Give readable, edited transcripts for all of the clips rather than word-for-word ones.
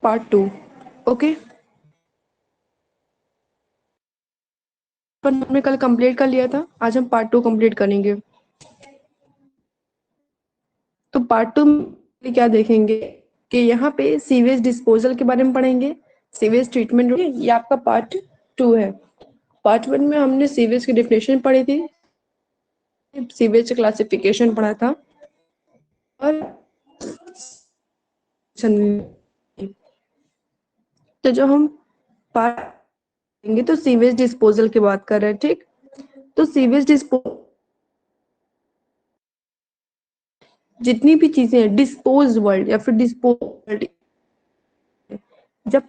Part 2। Okay, पर हमने कल कंप्लीट कर लिया था, आज हम पार्ट 2 कंप्लीट करेंगे। तो पार्ट 2 में क्या देखेंगे कि यहाँ पे सीवेज डिस्पोजल के बारे में पढ़ेंगे, सीवेज ट्रीटमेंट। ये आपका पार्ट 2 है। पार्ट 1 में हमने सीवेज की डेफिनेशन पढ़ी थी, सीवेज क्लासिफिकेशन पढ़ा था और तो जो हम पार्ट करेंगे तो सीवेज डिस्पोजल की बात कर रहे हैं। ठीक, तो सीवेज डिस्पोजल जितनी भी चीजें हैं डिस्पोज वर्ल्ड या फिर डिस्पोज वर्ल्ड, जब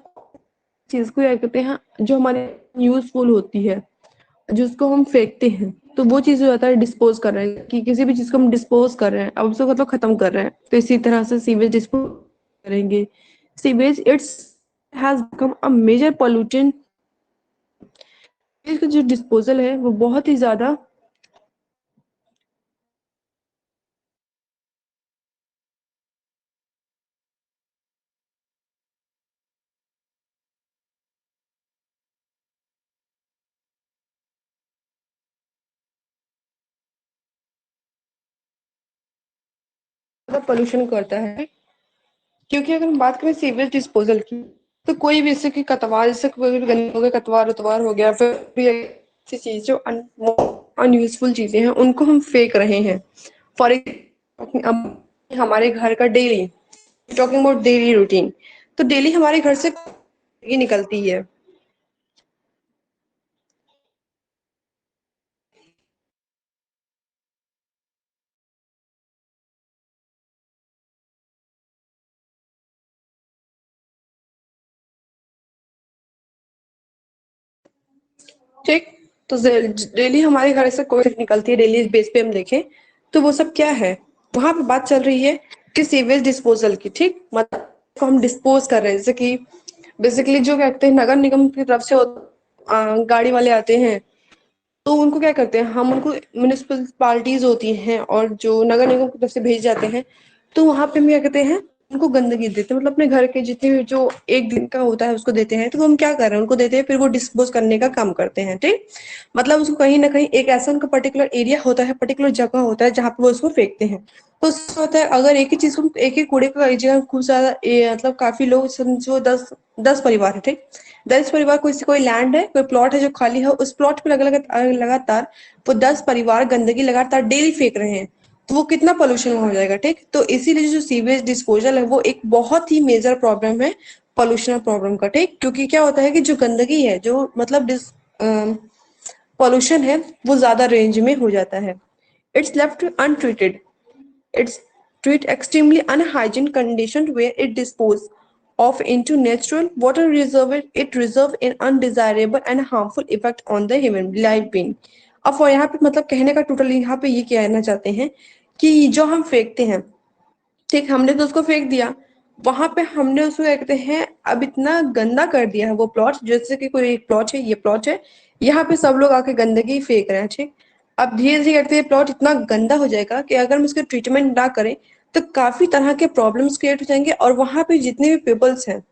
चीज को क्या कहते हैं जो हमारे यूजफुल होती है, जिसको हम फेंकते हैं, तो वो चीज हो जाता है डिस्पोज कर रहे हैं, कि किसी भी चीज को हम डिस्पोज कर रहे हैं, अब उसको मतलब खत्म कर रहे हैं। तो इसी तरह से सीवेज डिस्पोज करेंगे। Sewage it's has become a major pollutant. इसका जो डिस्पोजल है वो बहुत ही ज्यादा पोल्यूशन करता है। क्योंकि अगर हम बात करें सीवेज डिस्पोजल की, तो कोई भी जैसे कि कतवार, जैसे कोई भी गंदगी हो गया, कतवार उतवार हो गया, फिर भी ऐसी चीज जो अनयूजफुल चीजें हैं उनको हम फेंक रहे हैं। फॉर अब हमारे घर का daily, talking about daily routine, तो डेली हमारे घर से गंदगी निकलती है। ठीक, तो डेली हमारे घर से कोई निकलती है, डेली बेस पे हम देखें तो वो सब क्या है, वहां पे बात चल रही है कि सीवेज डिस्पोजल की। ठीक, मतलब को हम डिस्पोज कर रहे हैं, जैसे कि बेसिकली जो कहते हैं नगर निगम की तरफ से गाड़ी वाले आते हैं, तो उनको क्या करते हैं हम, उनको म्यूनिसिपलिटीज होती हैं और जो नगर निगम की तरफ से भेज जाते हैं, तो वहां पे हम क्या कहते हैं उनको गंदगी देते हैं, मतलब अपने घर के जितने भी जो एक दिन का होता है उसको देते हैं। तो वो हम क्या कर रहे हैं, उनको देते हैं, फिर वो डिस्पोज करने का काम करते हैं। ठीक, मतलब उसको कहीं ना कहीं एक ऐसा उनका पर्टिकुलर एरिया होता है, पर्टिकुलर जगह होता है जहाँ पे वो उसको फेंकते हैं। तो उससे होता है अगर एक ही चीज को, एक ही कूड़े को एक जगह खूब ज्यादा मतलब काफी लोग, समझो 10 परिवार है। ठीक, 10 परिवार, कोई लैंड है, कोई प्लॉट है जो खाली है, उस प्लॉट पे लगातार वो 10 परिवार गंदगी लगातार डेली फेंक रहे हैं, तो वो कितना पोल्यूशन हो जाएगा। ठीक, तो इसीलिए जो सीवेज डिस्पोजल है वो एक बहुत ही मेजर प्रॉब्लम है पोल्यूशन प्रॉब्लम का। ठीक, क्योंकि क्या होता है कि जो गंदगी है, जो मतलब पोल्यूशन है, वो ज्यादा रेंज में हो जाता है। It's left untreated, it's treat extremely unhygiene condition where it dispose of into natural water reserve, it reserve an undesirable and harmful effect on the human life being। अब और यहाँ पे मतलब कहने का टोटल यहाँ पे ये कहना चाहते हैं कि जो हम फेंकते हैं, ठीक, हमने तो उसको फेंक दिया, वहां पे हमने उसको क्या कहते हैं अब इतना गंदा कर दिया है वो प्लॉट, जैसे कि कोई एक प्लॉट है, ये प्लॉट है, यहाँ पे सब लोग आके गंदगी फेंक रहे हैं। ठीक, अब धीरे धीरे करते प्लॉट इतना गंदा हो जाएगा कि अगर हम इसके ट्रीटमेंट ना करें तो काफी तरह के प्रॉब्लम्स क्रिएट हो जाएंगे, और वहां पे जितने भी पीपल्स हैं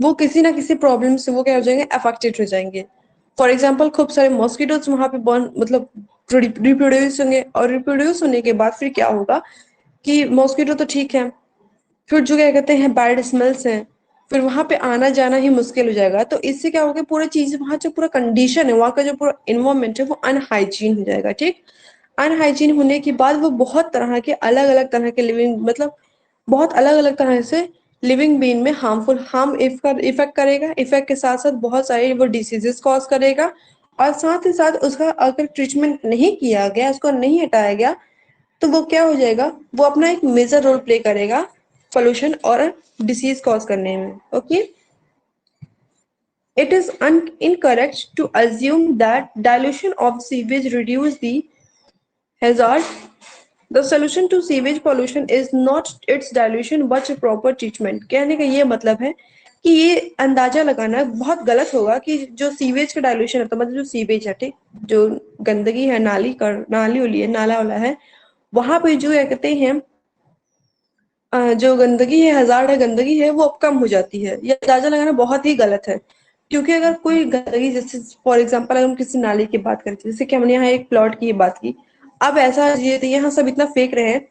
वो किसी ना किसी प्रॉब्लम से वो क्या हो जाएंगे, अफेक्टेड हो जाएंगे। फॉर एग्जाम्पल खूब सारे मॉस्किटोज वहां पे बॉर्न मतलब रिप्रोड्यूस होंगे, और रिप्रोड्यूस होने के बाद फिर क्या होगा कि मॉस्किटो तो ठीक है, फिर जो क्या कहते हैं बैड स्मेल्स हैं, फिर वहां पे आना जाना ही मुश्किल हो जाएगा। तो इससे क्या होगा, पूरा चीज वहां जो पूरा कंडीशन है, वहां का जो पूरा इन्वायरमेंट है वो अनहाइजीन हो जाएगा। ठीक, अनहाइजीन होने के बाद वो बहुत तरह के अलग अलग तरह के लिविंग मतलब बहुत अलग अलग तरह से लिविंग बीन में हार्मफुल इफेक्ट करेगा। इफेक्ट के साथ साथ बहुत सारे वो डिसीजेस कॉज करेगा, और साथ ही साथ उसका अगर ट्रीटमेंट नहीं किया गया, उसको नहीं हटाया गया, तो वो क्या हो जाएगा, वो अपना एक मेजर रोल प्ले करेगा पोल्यूशन और डिसीज कॉज करने में। Okay, it is incorrect to assume that dilution of sewage reduce the hazard. The solution to sewage pollution is not its dilution but proper treatment। कहने का ये मतलब है कि ये अंदाजा लगाना बहुत गलत होगा कि जो सीवेज का डायल्यूशन है, तो मतलब जो सीवेज है, ठीक, जो गंदगी है, नाली उली है, नाला वाला है, वहां पे जो क्या कहते हैं जो गंदगी है, हज़ार्ड है, गंदगी है, वो अब कम हो जाती है। ये अंदाज़ा लगाना बहुत ही गलत है। क्योंकि अगर कोई गंदगी, जैसे फॉर एग्ज़ाम्पल अगर हम किसी नाली की बात करें, जैसे कि हमने यहाँ एक प्लॉट की बात की। अब ऐसा ये यहाँ सब इतना फेंक रहे हैं,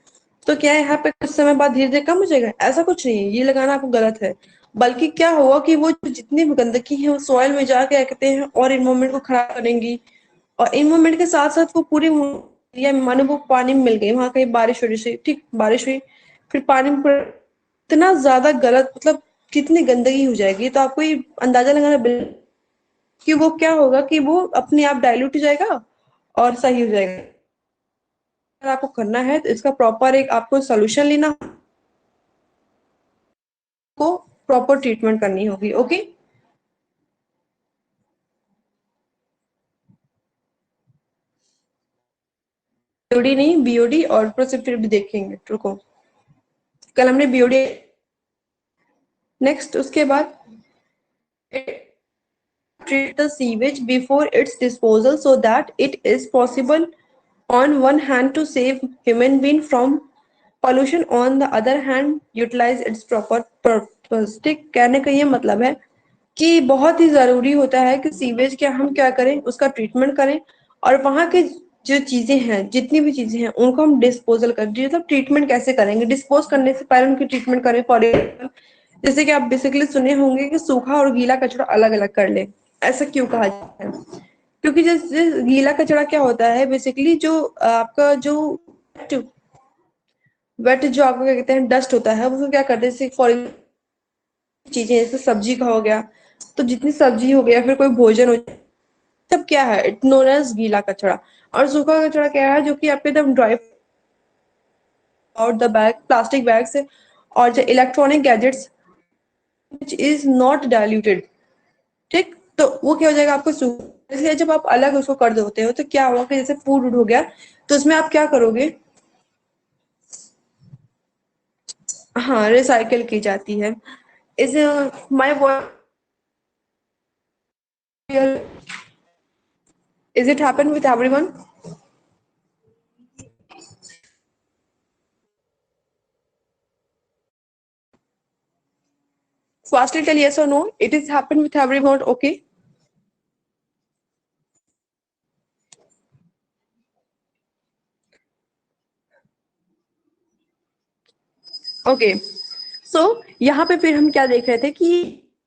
तो क्या है यहाँ पे कुछ समय बाद धीरे-धीरे कम हो जाएगा? ऐसा कुछ नहीं है, ये लगाना आपको गलत है। बल्कि क्या होगा कि वो जितनी भी गंदगी है वो सॉइल में जाके क्या कहते हैं और एनवायरनमेंट को खराब करेंगी। और एनवायरनमेंट के साथ-साथ वो पूरी एरिया में मानो वो पानी में मिल गई, वहाँ कहीं बारिश हो रही थी, ठीक बारिश हुई, फिर पानी में पूरा इतना ज़्यादा गलत, मतलब कितनी गंदगी हो जाएगी, तो आपको ये अंदाज़ा लगाना कि वो क्या होगा कि वो अपने आप डाइल्यूट हो जाएगा और सही हो जाएगा। अगर आपको करना है तो इसका प्रॉपर एक आपको सॉल्यूशन लेना, को प्रॉपर ट्रीटमेंट करनी होगी। ओके, बीओडी नहीं, बीओडी और ऊपर से फिर भी देखेंगे, रुको। कल हमने बीओडी, नेक्स्ट उसके बाद treat the sewage before its disposal so that it is possible on one hand to save human being from pollution, on the other hand utilize its proper purpose। ठीक कहने का ये मतलब है कि बहुत ही जरूरी होता है कि सीवेज के हम क्या करें, उसका ट्रीटमेंट करें, और वहां के जो चीजें हैं, जितनी भी चीजें हैं, उनको हम डिस्पोजल करें। मतलब ट्रीटमेंट कैसे करेंगे, डिस्पोज करने से पहले उनकी ट्रीटमेंट करें। फॉर एग्जाम्पल, जैसे कि आप बेसिकली सुने होंगे कि सूखा और गीला कचरा अलग अलग कर ले। ऐसा क्यों कहा जाता है? क्योंकि जैसे गीला कचरा क्या होता है, बेसिकली जो आपका जो वेट जो आपको क्या कहते हैं डस्ट होता है, वो क्या करते हैं, जैसे फॉर चीजें जैसे सब्जी का हो गया, तो जितनी सब्जी हो गया, फिर कोई भोजन हो, सब क्या है, इट नोन एज गीला कचरा। और सूखा कचरा क्या है, जो कि आपके एकदम dry out the bag, plastic bag से, और जो electronic gadgets which is not diluted. ठीक, तो वो क्या हो जाएगा आपको सूखा। इसलिए जब आप अलग उसको कर देते हो तो क्या होगा कि जैसे फूड हो गया, तो उसमें आप क्या करोगे, हाँ रिसाइकिल की जाती है। Is my is it happen with everyone? Firstly tell yes or no. It is happened with everyone. Okay. Okay, so यहाँ पे फिर हम क्या देख रहे थे कि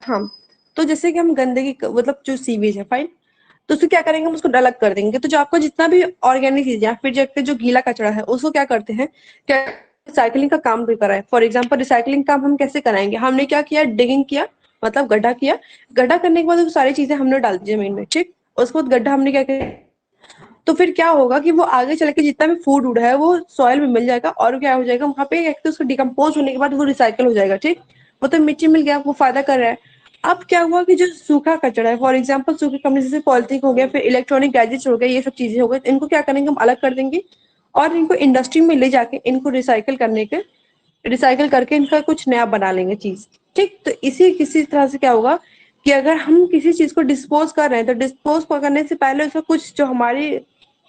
हम, तो जैसे कि हम गंदगी मतलब जो सीवेज है, फाइन, तो उसको क्या करेंगे, हम उसको अलग कर देंगे। तो जो आपका जितना भी ऑर्गेनिक चीज है, फिर जो गीला कचरा है, उसको क्या करते हैं, क्या रिसाइकलिंग का काम भी कराए। फॉर एग्जाम्पल रिसाइकलिंग काम हम कैसे कराएंगे, हमने क्या किया, डिगिंग किया, मतलब गड्ढा किया। गड्ढा करने के बाद वो सारी चीजें हमने डाल दी जमीन में, ठीक। उसके बाद गड्ढा हमने क्या किया, तो फिर क्या होगा कि वो आगे चल के जितना भी फूड उड़ा है वो सॉइल में मिल जाएगा, और क्या हो जाएगा वहां पे, एक तो उसको डिकम्पोज होने के बाद वो रिसाइकल हो जाएगा, ठीक। वो तो मिट्टी मिल गया, वो फायदा कर रहा है। अब क्या हुआ कि जो सूखा कचरा है, फॉर एग्जाम्पल सूखे कमरे जैसे पॉलिथीन हो गया, फिर इलेक्ट्रॉनिक गैजेट्स हो गए, ये सब चीजें हो गई, इनको क्या करेंगे, हम अलग कर देंगे और इनको इंडस्ट्री में ले जाके इनको रिसाइकल करके इनका कुछ नया बना लेंगे चीज, ठीक। तो इसी किसी तरह से क्या होगा कि अगर हम किसी चीज को डिस्पोज कर रहे हैं, तो डिस्पोज करने से पहले उसका कुछ जो हमारे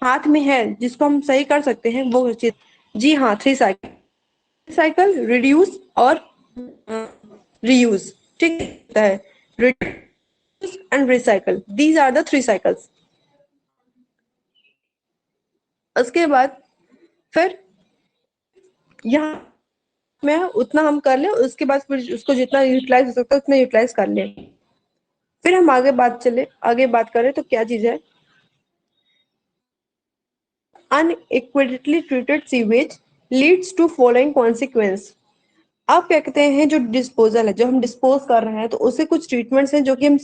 हाथ में है, जिसको हम सही कर सकते हैं, वो चीज, जी हाँ, थ्री साइकिल, साइकिल, रिड्यूस और रीयूज, ठीक है। Reduce and recycle, these are the three cycles. उसके बाद फिर यहाँ में उतना हम कर ले, उसके बाद फिर उसको जितना यूटिलाइज हो सकता है उतना यूटिलाइज कर ले। फिर हम आगे बात करें तो क्या चीज है, unequitably treated sewage leads to following consequence। आप क्या कहते हैं, जो डिस्पोजल है, जो हम डिस्पोज कर रहे हैं, तो उससे कुछ ट्रीटमेंट्स हैं जो कि हम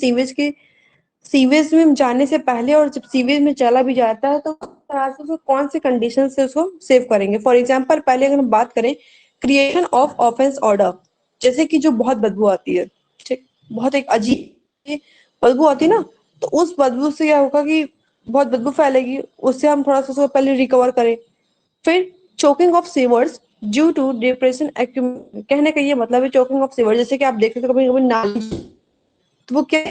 सीवेज में जाने से पहले, और जब सीवेज में चला भी जाता है तो उस तरह से उसको कौन से कंडीशन से उसको सेव करेंगे। फॉर एग्जाम्पल, पहले अगर हम बात करें क्रिएशन ऑफ ऑफेंस ऑर्डर, जैसे कि जो बहुत बदबू आती है, ठीक, बहुत एक अजीब बदबू आती है ना, तो उस बदबू से क्या होगा कि बहुत बदबू फैलेगी, उससे हम थोड़ा सा उसको पहले रिकवर करें। फिर choking of sewers due to depression, कहने का ये मतलब है चोकिंग ऑफ सीवर, जैसे कि आप देखते हो कभी कभी नाली, तो वो क्या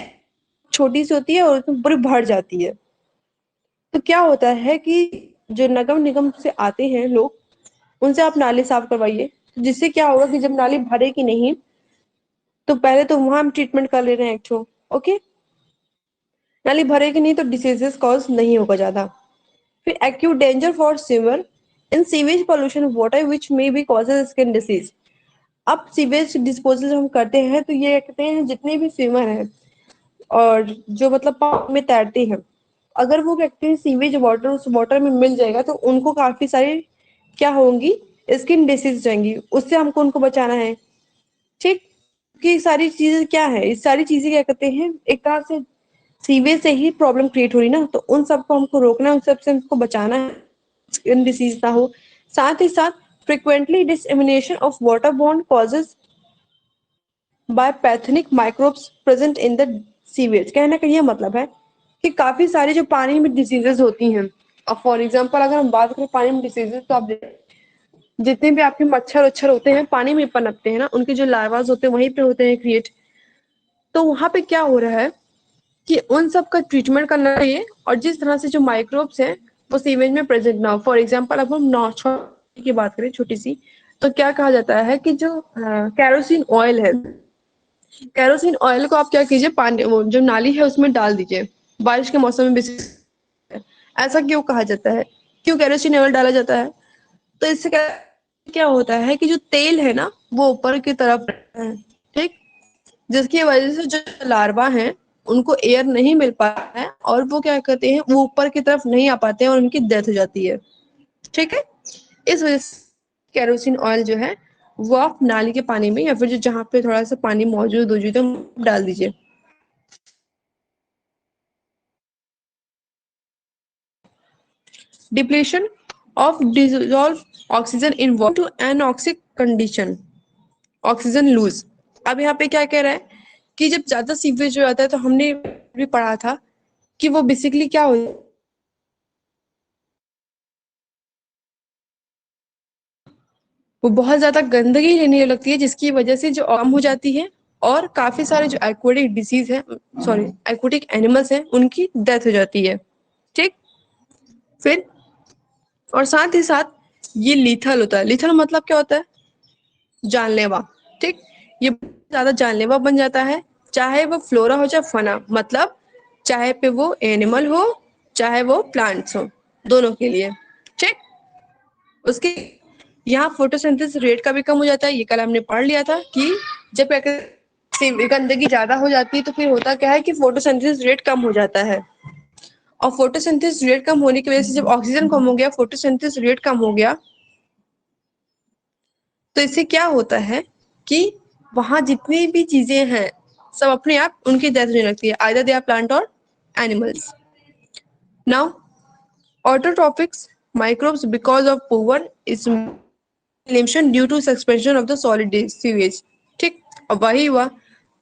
छोटी सी होती है और उसमें पूरी भर जाती है। तो क्या होता है कि जो नगर निगम से आते हैं लोग, उनसे आप नाली साफ करवाइए, जिससे क्या होगा कि जब नाली भरेगी नहीं तो पहले तो वहां हम ट्रीटमेंट कर ले रहे हैं एक ठो, ओके। नाली भरेगी नहीं तो डिसीजेस कॉज नहीं होगा ज्यादा। फिर acute danger for sewer in sewage pollution water which may be causes skin disease. अब सीवेज डिस्पोजल हम करते हैं तो ये कहते हैं जितने भी स्विमर हैं और जो मतलब पानी में तैरते हैं, अगर वो व्यक्ति सीवेज वाटर उस वाटर में मिल जाएगा तो उनको काफी सारी क्या होंगी, स्किन डिसीज जाएंगी, उससे हमको उनको बचाना है, ठीक। कि सारी चीजें क्या है, ये सारी चीजें क्या कहते हैं, एक तरह से सीवेज से ही प्रॉब्लम क्रिएट हो रही ना, तो उन सबको हमको रोकना है, उन सबसे हमको बचाना है, स्किन डिसीज ना हो। साथ ही साथ frequently dissemination of water borne causes by pathogenic microbes present in the sewage. कहने का ये मतलब है कि काफी सारी जो पानी में डिसीजेज होती हैं, अब फॉर एग्जांपल अगर हम बात करें पानी में डिसीजेज, तो आप जितने भी आपके मच्छर वच्छर होते हैं पानी में पनपते हैं ना, उनके जो लार्वाज होते हैं वहीं पे होते हैं क्रिएट। तो वहां पे क्या हो रहा है कि उन सब का ट्रीटमेंट करना चाहिए, और जिस तरह से जो माइक्रोब्स हैं वो सीवेज में प्रेजेंट ना हो। फॉर एग्जाम्पल अब हम नॉर्थ की बात करें छोटी सी, तो क्या कहा जाता है कि जो कैरोसिन ऑयल है, कैरोसिन ऑयल को आप क्या कीजिए, पानी वो जो नाली है उसमें डाल दीजिए बारिश के मौसम में ऐसा क्यों कहा जाता है, क्यों कैरोसिन ऑयल डाला जाता है? तो इससे क्या क्या होता है कि जो तेल है ना वो ऊपर की तरफ रहता है, ठीक, जिसकी वजह से जो लार्वा हैं उनको एयर नहीं मिल पाता है और वो क्या करते हैं, वो ऊपर की तरफ नहीं आ पाते हैं और उनकी डेथ हो जाती है, ठीक है। इस वजह से केरोसिन ऑयल जो है वो आप नाली के पानी में या फिर जो जहाँ पे थोड़ा सा पानी मौजूद है डाल दीजिए। Depletion of dissolved oxygen in water to anoxic condition, oxygen lose. अब यहाँ पे क्या कह रहा है कि जब ज्यादा सीवेज हो जाता है, तो हमने भी पढ़ा था कि वो बेसिकली क्या हो, वो बहुत ज्यादा गंदगी लेने लगती है, जिसकी वजह से जो कम हो जाती है और काफी सारे जो एक्वेटिक डिसीज है, सॉरी एक्वेटिक एनिमल्स हैं, उनकी डेथ हो जाती है, ठीक। फिर और साथ ही साथ ये लीथल होता है। लीथल मतलब क्या होता है, जानलेवा, ठीक। ये ज्यादा जानलेवा बन जाता है, चाहे वो फ्लोरा हो चाहे फना, मतलब चाहे पे वो एनिमल हो चाहे वो प्लांट्स हो, दोनों के लिए, ठीक। उसके यहाँ फोटोसिंथेसिस रेट का भी कम हो जाता है, ये कल हमने पढ़ लिया था कि जब गंदगी ज्यादा हो जाती है तो फिर होता क्या है कि फोटोसिंथेसिस रेट कम हो जाता है, और फोटोसिंथेसिस रेट कम होने की वजह से जब ऑक्सीजन कम हो गया, फोटोसिंथेसिस रेट कम हो गया, तो इससे क्या होता है कि वहां जितनी भी चीजें हैं सब अपने आप उनकी डेथ होने लगती है, आइदर दे आर प्लांट और animals. Now autotrophic microbes because of poor elimination due to suspension of the solid sewage, ठीक। अब वही हुआ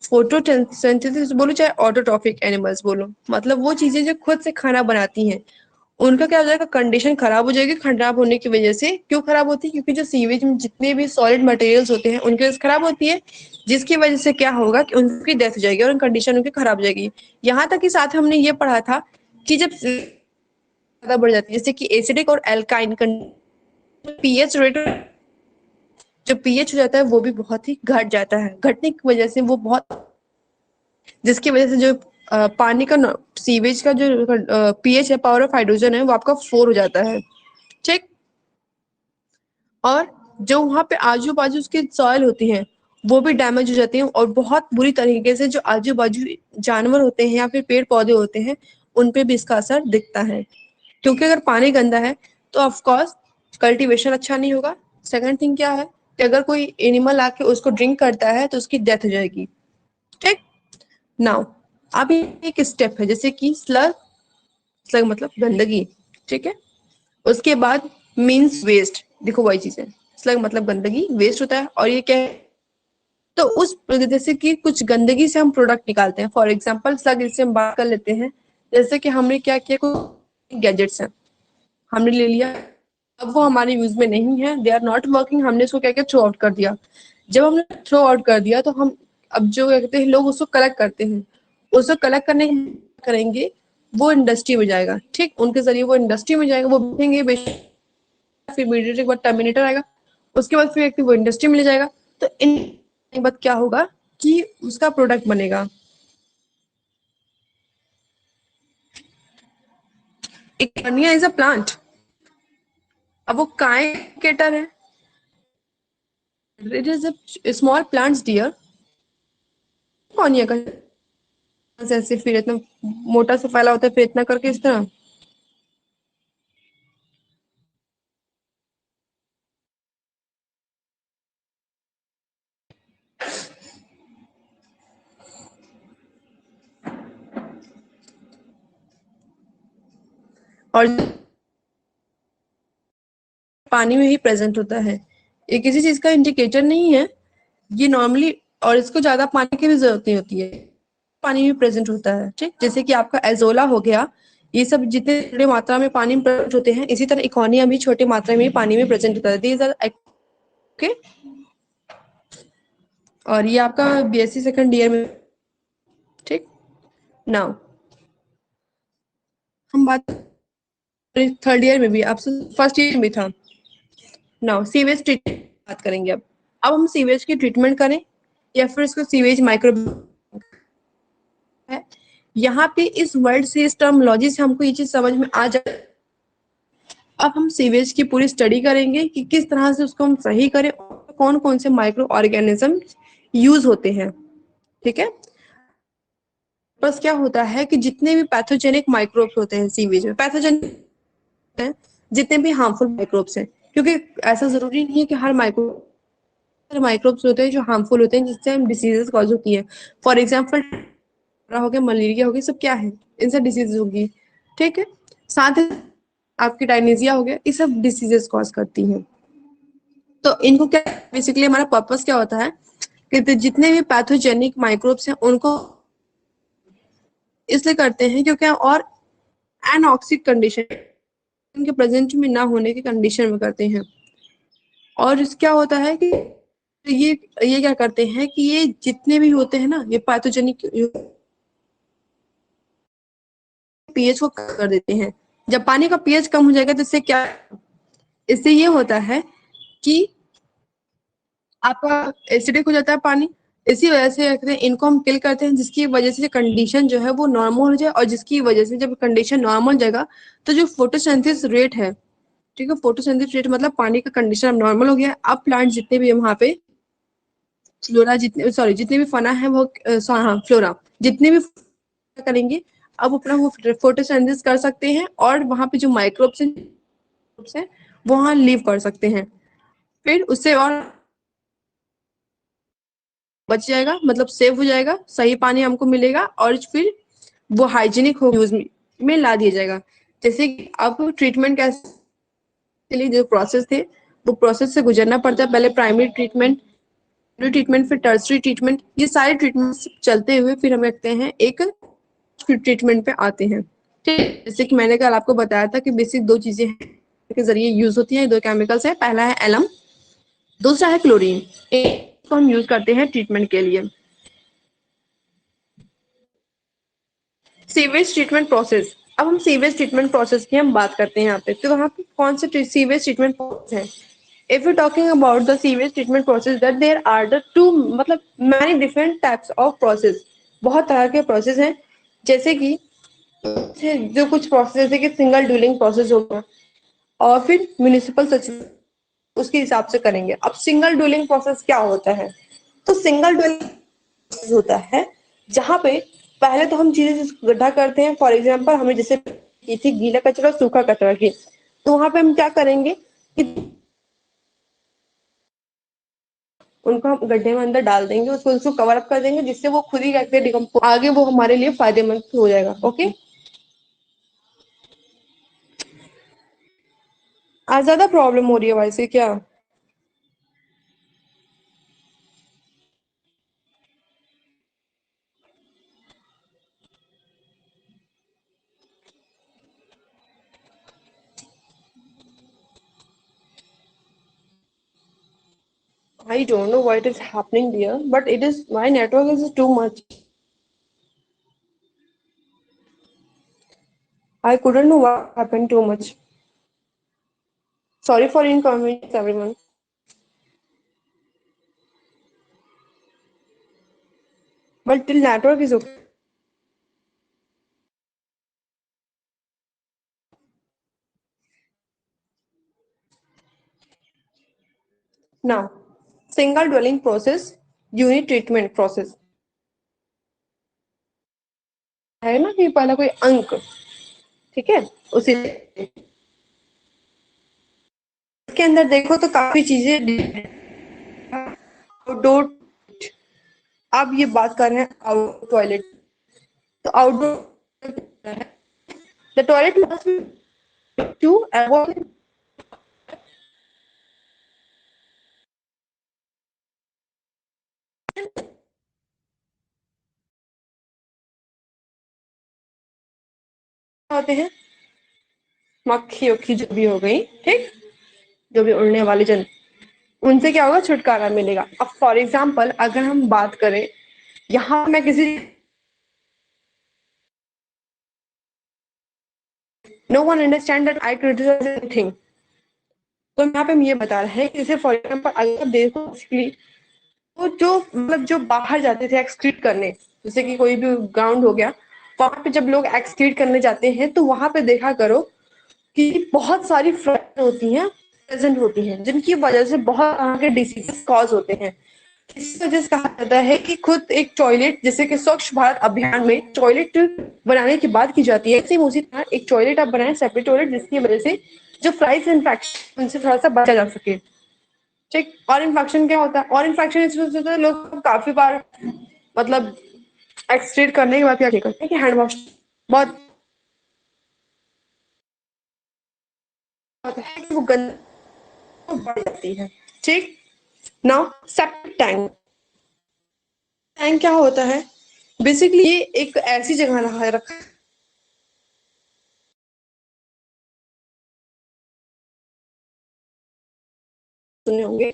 फोटोसिंथेसिस बोलो चाहे ऑटोट्रॉफिक एनिमल्स बोलो, मतलब वो चीजें जो खुद से खाना बनाती हैं उनका क्या हो जाएगा, कंडीशन खराब हो जाएगी। खराब होने की वजह से क्यों खराब होती है, क्योंकि जो सीवेज में जितने भी सॉलिड मटेरियल्स होते हैं उनकी वजह से खराब होती है, जिसकी वजह से क्या होगा कि उनकी डेथ हो जाएगी और कंडीशन उनकी खराब हो जाएगी। यहाँ तक कि साथ हमने ये पढ़ा था कि जब ज्यादा बढ़ जाती है, जैसे कि एसिडिक और एल्काइन, पीएच रेट जो पीएच हो जाता है वो भी बहुत ही घट जाता है, घटने की वजह से वो बहुत, जिसकी वजह से जो पानी का सीवेज का जो पीएच है, पावर ऑफ हाइड्रोजन है, वो आपका 4 हो जाता है, ठीक। और जो वहां पे आजू बाजू उसके सॉइल होती हैं वो भी डैमेज हो जाती हैं, और बहुत बुरी तरीके से जो आजू बाजू जानवर होते हैं या फिर पेड़ पौधे होते हैं उन पे भी इसका असर दिखता है, क्योंकि अगर पानी गंदा है तो ऑफकोर्स कल्टीवेशन अच्छा नहीं होगा। सेकंड थिंग क्या है कि अगर कोई एनिमल आके उसको ड्रिंक करता है तो उसकी डेथ हो जाएगी, ठीक। नाउ अभी एक स्टेप है जैसे कि स्लग, स्लग मतलब गंदगी, ठीक है। उसके बाद मीन्स वेस्ट, देखो वही चीज है, स्लग मतलब गंदगी, वेस्ट होता है, और ये क्या है, तो उस जैसे कि कुछ गंदगी से हम प्रोडक्ट निकालते हैं, फॉर एग्जाम्पल स्लग, इससे हम बात कर लेते हैं। जैसे कि हमने क्या किया, कुछ गैजेट्स हैं हमने ले लिया, अब वो हमारे यूज में नहीं है, दे आर नॉट वर्किंग, हमने उसको क्या किया, थ्रो आउट कर दिया। जब हमने थ्रो आउट कर दिया तो हम अब जो कहते हैं लोग उसको कलेक्ट करते हैं, उसको कलेक्ट करने करेंगे, वो इंडस्ट्री में जाएगा, ठीक, उनके जरिए वो इंडस्ट्री में जाएगा, वो बेचेंगे, फिर मीडिएटर के बाद टर्मिनेटर आएगा, उसके बाद फिर एक वो इंडस्ट्री में ले जाएगा, तो इन के बाद क्या होगा कि उसका प्रोडक्ट बनेगा। इकोनिया इज अ प्लांट। अब वो काय केटर है, it is a small plants dear. इकोनिया का ऐसे फिर इतना मोटा सा फैला होता है, फिर इतना करके इस तरह। और पानी में ही प्रेजेंट होता है, ये किसी चीज का इंडिकेटर नहीं है, ये नॉर्मली, और इसको ज्यादा पानी की भी जरूरत नहीं होती है, पानी में प्रेजेंट होता है। ठीक, जैसे कि आपका एजोला हो गया, ये सब जितने बड़ी मात्रा में पानी में प्रेजेंट होते हैं, इसी तरह इकोनिया भी छोटी मात्रा में पानी में प्रेजेंट होता है। These are okay. और ये आपका बीएससी सेकंड ईयर में। ठीक, नाउ हम बात थर्ड ईयर में भी, आपसे फर्स्ट ईयर में भी था। नाउ सीवेज ट्रीटमेंट बात करेंगे। अब हम सीवेज की ट्रीटमेंट करें या फिर इसको सीवेज माइक्रो है। यहाँ पे इस वर्ड से, इस टर्मोलॉजी से हमको ये चीज समझ में आ जाए। अब हम सीवेज की पूरी स्टडी करेंगे कि किस तरह से उसको हम सही करें और कौन कौन से माइक्रो ऑर्गेनिज्म यूज होते हैं। ठीक है, बस क्या होता है कि जितने भी पैथोजेनिक माइक्रोब्स होते हैं सीवेज में, पैथोजेनिक हैं, जितने भी हार्मफुल माइक्रोब्स हैं, क्योंकि ऐसा जरूरी नहीं है कि हर माइक्रोब्स होते हैं जो हार्मफुल होते हैं, जिससे हम डिसीजेस कॉज होती है। फॉर एग्जाम्पल हो गया, मलेरिया हो गया, सब क्या है, इनसे डिसीज होगी। ठीक है, साथ ही आपकी डायनीजिया हो गया, ये सब डिसीजेस कॉज करती हैं। तो इनको क्या, बेसिकली हमारा पर्पस क्या होता है कि जितने भी पैथोजेनिक माइक्रोब्स हैं उनको इसलिए करते हैं क्योंकि, और एनऑक्सिक कंडीशन, उनके प्रेजेंट में ना होने की कंडीशन में करते हैं। और क्या होता है कि ये क्या करते हैं कि ये जितने भी होते हैं ना, ये पैथोजेनिक पीएच को कर देते हैं। जब पानी का पीएच कम हो जाएगा तो इससे क्या, इससे ये होता है कि आपका एसिडिक हो जाता है पानी। इसी वजह से इनको हम किल करते हैं, जिसकी वजह से कंडीशन जो है वो नॉर्मल हो जाए, और जिसकी वजह से जब कंडीशन नॉर्मल हो जाएगा तो जो फोटोसिंथेसिस रेट है, ठीक है, फोटोसिंथेसिस रेट मतलब पानी का कंडीशन अब नॉर्मल हो गया। अब प्लांट जितने भी है वहां पे, फ्लोरा जितने, सॉरी जितने भी फना है वो, हाँ फ्लोरा जितने भी करेंगे, अब अपना वो फोटोसिंथेसिस कर सकते हैं, और वहां पे जो माइक्रोब्स हैं वो वहां लिव कर सकते हैं। फिर उससे और बच जाएगा, मतलब सेव हो जाएगा, सही पानी हमको मिलेगा, और फिर वो हाइजीनिक हो यूज में ला दिया जाएगा। जैसे कि अब ट्रीटमेंट कैसे के लिए जो प्रोसेस थे, वो प्रोसेस से गुजरना पड़ता है। पहले प्राइमरी ट्रीटमेंट, ट्रीटमेंट, फिर टर्सरी ट्रीटमेंट, ये सारे ट्रीटमेंट चलते हुए फिर हम रखते हैं एक ट्रीटमेंट पे आते हैं। ठीक, जैसे कि मैंने कल आपको बताया था कि बेसिक दो चीजें के जरिए यूज होती हैं, दो केमिकल्स है, पहला है एलम, दूसरा है क्लोरीन। इसको हम यूज करते हैं ट्रीटमेंट के लिए। सीवेज ट्रीटमेंट प्रोसेस, अब हम सीवेज ट्रीटमेंट प्रोसेस की हम बात करते हैं यहाँ पे। तो वहाँ पे कौन से सीवेज ट्रीटमेंट प्रोसेस है? If we're talking about the sewage treatment process, that there are the two, मतलब many different types of process, बहुत तरह के प्रोसेस हैं। जैसे कि जो कुछ प्रोसेस जैसे कि सिंगल ड्यूलिंग प्रोसेस होगा, और फिर म्यूनिसिपल सचिव उसके हिसाब से करेंगे। अब सिंगल ड्यूलिंग प्रोसेस क्या होता है? तो सिंगल ड्यूलिंग होता है जहाँ पे पहले तो हम चीजें गड्ढा करते हैं। फॉर एग्जाम्पल हमें जैसे की थी गीला कचरा सूखा कचरा की, तो वहां पे हम क्या करेंगे कि उनको हम गड्ढे में अंदर डाल देंगे, उसको कवर अप कर देंगे, जिससे वो खुद ही करके डिकम्पोज, आगे वो हमारे लिए फायदेमंद हो जाएगा। ओके, आज ज्यादा प्रॉब्लम हो रही है वैसे क्या? I don't know what is happening there, but it is, my network is too much. I couldn't know what happened too much. Sorry for inconvenience, everyone. but till network is okay. Now, single dwelling process, unit treatment process है ना कि पहला कोई अंक, ठीक है, उसी इसके अंदर देखो तो काफी चीजें आउटडोर। अब ये बात कर रहे हैं आउट टॉयलेट, तो outdoor the toilet must be to avoid होते हैं मक्खी उक्खी जो भी हो गई, ठीक, जो भी उड़ने वाले जंतु, उनसे क्या होगा, छुटकारा मिलेगा। अब फॉर एग्जाम्पल अगर हम बात करें, यहाँ मैं किसी no one understand that I criticize anything, तो यहाँ पे हम ये बता रहे हैं कि जैसे फॉर एग्जाम्पल अगर आप देखो तो जो मतलब जो बाहर जाते थे एक्सक्रीट करने, जैसे कि कोई भी ग्राउंड हो गया, वहां पे जब लोग एक्सक्रीट करने जाते हैं तो वहां पे देखा करो कि बहुत सारी फ्लड होती हैं, प्रेजेंट होती हैं, जिनकी वजह से बहुत तरह के डिसीजेस कॉज होते हैं। इस वजह से कहा जाता है कि खुद एक टॉयलेट, जैसे कि स्वच्छ भारत अभियान में टॉयलेट बनाने की बात की जाती है, सेम उसी तरह एक टॉयलेट आप बनाए, सेपरेट टॉयलेट, जिसकी वजह से जो फ्लाइज इन्फेक्शन उनसे थोड़ा सा बचा जा सके, ठीक। और इन्फेक्शन क्या होता है, और इन्फेक्शन इस वजह से होता है, लोग काफी बार मतलब एक्सक्रीट करने के बाद क्या करते हैं कि हैंड वॉश बहुत होता है कि वो गंदगी बढ़ जाती है, ठीक। नाउ सेप्टिक टैंक, टैंक क्या होता है, बेसिकली ये एक ऐसी जगह रखा रखा सुने होंगे,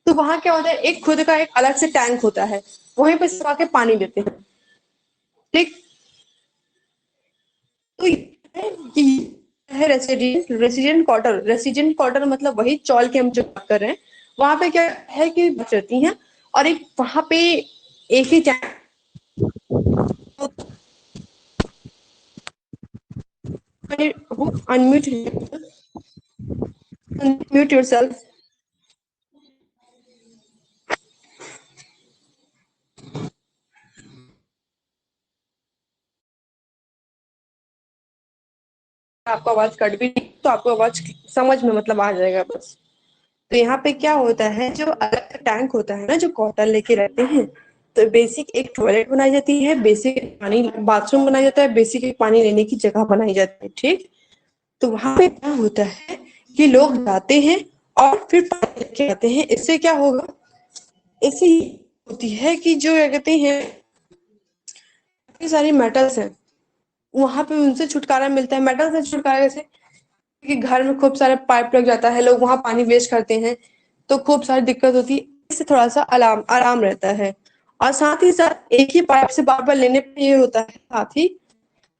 तो वहां क्या होता है, एक खुद का एक अलग से टैंक होता है, वहीं पे सब आके पानी देते हैं, ठीक। तो ये है resident resident quarter, resident quarter मतलब वही चौल की हम जो बात कर रहे हैं, वहां पे क्या है कि बचती हैं, और एक वहां पे एक ही टैंक, अनम्यूट अनम्यूट योरसेल्फ। आपको आवाज कट भी नहीं तो आपको आवाज समझ में मतलब आ जाएगा बस। तो यहाँ पे क्या होता है, जो अलग टैंक होता है ना, जो कॉटन लेके रहते हैं, तो बेसिक एक टॉयलेट बनाई जाती है, बेसिक पानी बाथरूम बनाया जाता है, बेसिक एक पानी लेने की जगह बनाई जाती है, ठीक। तो वहां पे क्या होता है कि लोग जाते हैं और फिर पानी लेके आते हैं, इससे क्या होगा, इससे ये होती है कि जो क्या कहते हैं, इतनी सारी मेटल्स हैं, वहां पे उनसे छुटकारा मिलता है। मेटल से छुटकारा कैसे, कि घर में खूब सारे पाइप लग जाता है, लोग वहां पानी वेस्ट करते हैं, तो खूब सारी दिक्कत होती है, इससे थोड़ा सा आराम आराम रहता है। और साथ ही साथ एक ही पाइप से बार बार लेने पे ये होता है साथ ही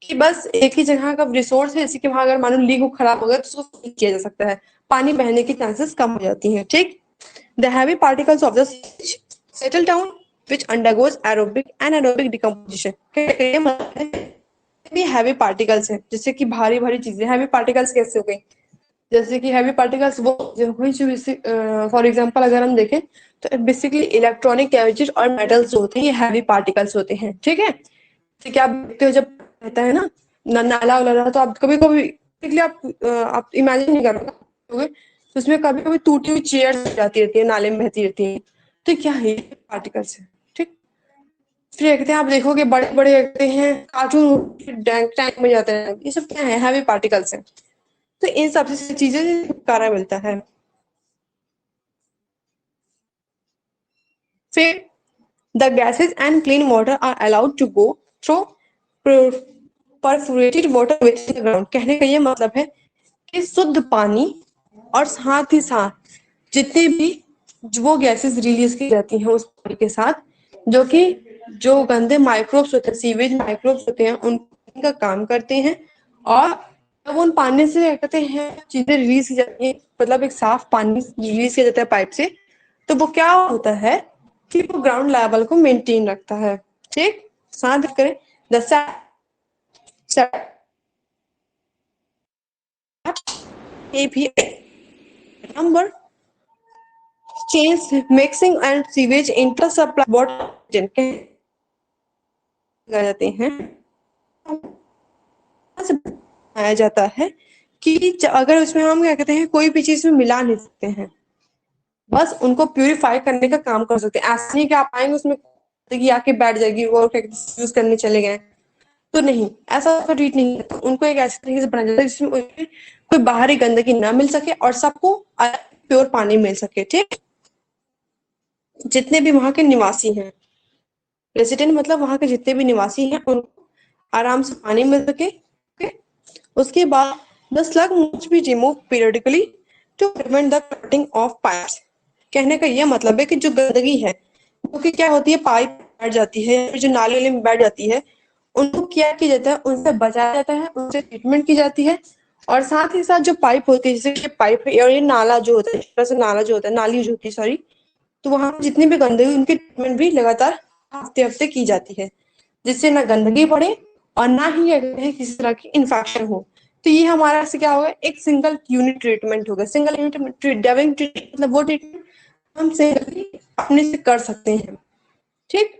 कि बस एक ही जगह का रिसोर्स है, जैसे कि वहां अगर मानो लीक खराब हो गया तो उसको ठीक किया जा सकता है, पानी बहने की चांसेस कम हो जाती हैं, ठीक। The heavy particles of the settle down which undergoes aerobic and anaerobic decomposition, भी हैवी पार्टिकल्स है, जैसे कि भारी भारी चीजें, हैवी पार्टिकल्स कैसे हो गई, जैसे कि हैवी पार्टिकल्स वो जो हुई जो फॉर एग्जांपल अगर हम देखें तो बेसिकली इलेक्ट्रॉनिक गैजेट और मेटल्स जो होते हैं ये हैवी पार्टिकल्स होते हैं, ठीक है। जैसे कि आप देखते हो जब रहता है ना, नाला वाला, तो आप कभी कभी बेसिकली आप इमेजिन नहीं करोगे, तो उसमें कभी कभी टूटी हुई चेयर जाती रहती है, नाले में बहती रहती है, तो क्या है, पार्टिकल्स है, ठीक। फिर देखते हैं, आप देखोगे बड़े बड़े देखते हैं कार्टून टैंक टैंक में जाते हैं, ये सब क्या है, हैवी पार्टिकल्स है। तो इन सबसे चीजें से छुटकारा मिलता है। फिर the gases and clean water are allowed to go through perforated water with the ground, कहने का ये मतलब है कि शुद्ध पानी और साथ ही साथ जितने भी वो गैसेस रिलीज की जाती हैं उस पानी के साथ, जो कि जो गंदे माइक्रोब्स होते हैं, सीवेज माइक्रोब्स होते हैं, उनका काम करते हैं। और जब उन पानी से क्या कहते हैं चीजें रिलीज की जाती है, मतलब एक साफ पानी रिलीज किया जाता है पाइप से, तो वो क्या होता है कि वो ग्राउंड लेवल को मेंटेन रखता है, ठीक, साथ करें the number change mixing and sewage inter supply water जाते हैं आया जाता है कि अगर उसमें हम क्या कहते हैं कोई भी चीज में मिला नहीं सकते हैं, बस उनको प्यूरिफाई करने का काम कर सकते हैं। ऐसा नहीं कि आप आएंगे उसमें गंदगी आके बैठ जाएगी और यूज करने चले गए, तो नहीं, ऐसा ट्रीट नहीं है। तो उनको एक ऐसे तरीके से बनाया जाता है जिसमें कोई बाहरी गंदगी ना मिल सके और सबको प्योर पानी मिल सके। ठीक, जितने भी वहां के निवासी हैं, रेसिडेंट मतलब वहां के जितने भी निवासी हैं, उनको आराम से पानी मिल सके। उसके बाद the slug must be remove periodically to prevent the cutting of pipes. कहने का यह मतलब है कि जो गंदगी है, क्योंकि क्या होती है, पाइप बैठ जाती है, जो नाले में बैठ जाती है, उनको क्या किया जाता है, उनसे बचाया जाता है, उनसे ट्रीटमेंट की जाती है। और साथ ही साथ जो पाइप होती है, जैसे कि पाइप और ये नाला जो होता है, छोटा सा नाला जो होता है, नाली जो होती है सॉरी, तो वहां जितनी भी गंदगी उनकी ट्रीटमेंट भी लगातार हफ्ते हफ्ते की जाती है, जिससे ना गंदगी बढ़े और ना ही किसी तरह की इन्फेक्शन हो। तो ये हमारा से क्या होगा, एक सिंगल यूनिट ट्रीटमेंट होगा। सिंगल यूनिट डेविंग ट्रीटमेंट मतलब वो ट्रीटमेंट हम सिंगल अपने से कर सकते हैं। ठीक,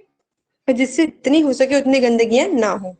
जिससे जितनी हो सके उतनी गंदगियां ना हो।